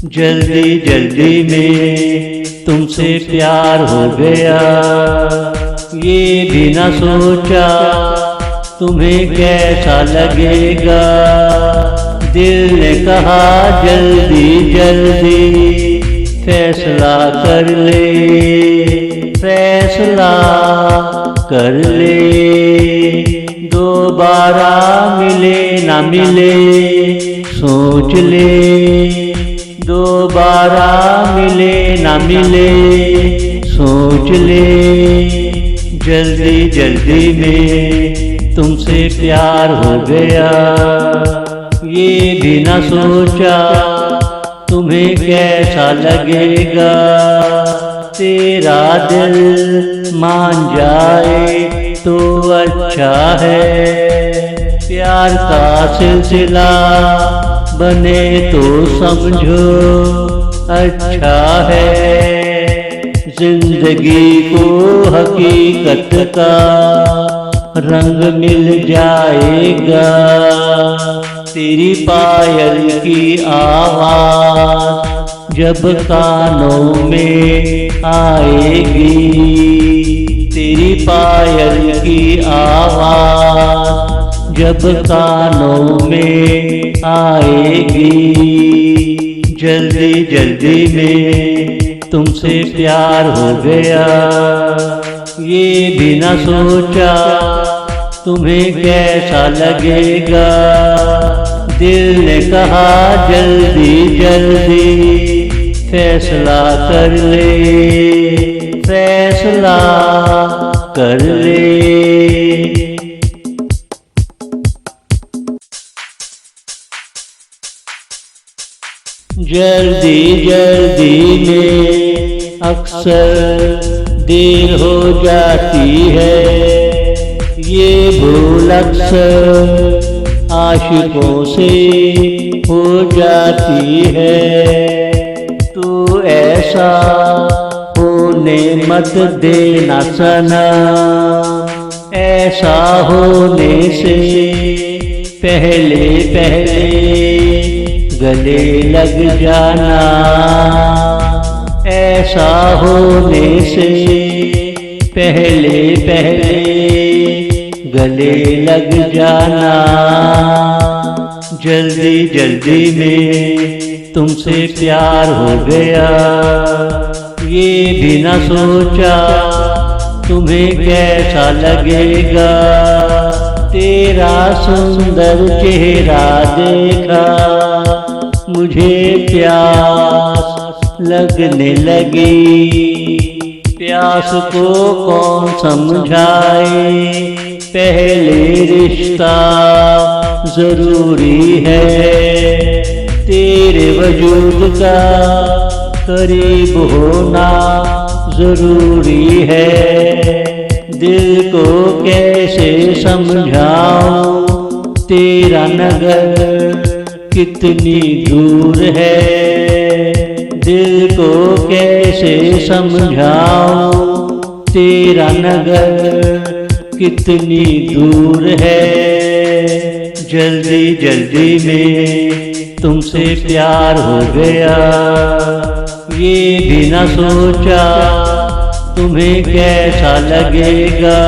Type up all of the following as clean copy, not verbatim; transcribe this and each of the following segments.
जल्दी जल्दी में तुमसे प्यार हो गया, ये भी न सोचा तुम्हें कैसा लगेगा। दिल ने कहा जल्दी जल्दी फैसला कर ले, फैसला कर ले। दोबारा मिले ना मिले सोच ले, दोबारा मिले ना मिले सोच ले। जल्दी जल्दी में तुमसे प्यार हो गया, ये भी न सोचा तुम्हें कैसा लगेगा। तेरा दिल मान जाए तो अच्छा है, प्यार का सिलसिला बने तो समझो अच्छा है। जिंदगी को हकीकत का रंग मिल जाएगा, तेरी पायल की आवाज जब कानों में आएगी, तेरी पायल की आवाज जब कानों में आएगी। जल्दी जल्दी में तुमसे प्यार हो गया, ये भी न सोचा तुम्हें कैसा लगेगा। दिल ने कहा जल्दी जल्दी फैसला कर ले, फैसला कर ले। जल्दी जल्दी में अक्सर देर हो जाती है, ये भूल अक्सर आशिकों से हो जाती है। तू ऐसा होने मत देना सना, ऐसा होने से पहले पहले गले लग जाना, ऐसा होने से पहले पहले गले लग जाना। जल्दी जल्दी में तुमसे प्यार हो गया, ये भी न सोचा तुम्हें कैसा लगेगा। तेरा सुंदर चेहरा देखा मुझे प्यास लगने लगी, प्यास को कौन समझाए, पहले रिश्ता जरूरी है। तेरे वजूद का करीब होना जरूरी है, दिल को कैसे समझाऊं तेरा नगर कितनी दूर है। दिल को कैसे समझाऊं तेरा नगर कितनी दूर है। जल्दी जल्दी में तुमसे प्यार हो गया, ये भी न सोचा तुम्हें कैसा लगेगा।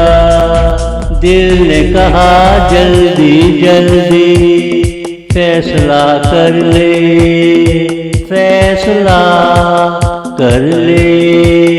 दिल ने कहा जल्दी जल्दी फैसला कर ले, फैसला कर ले।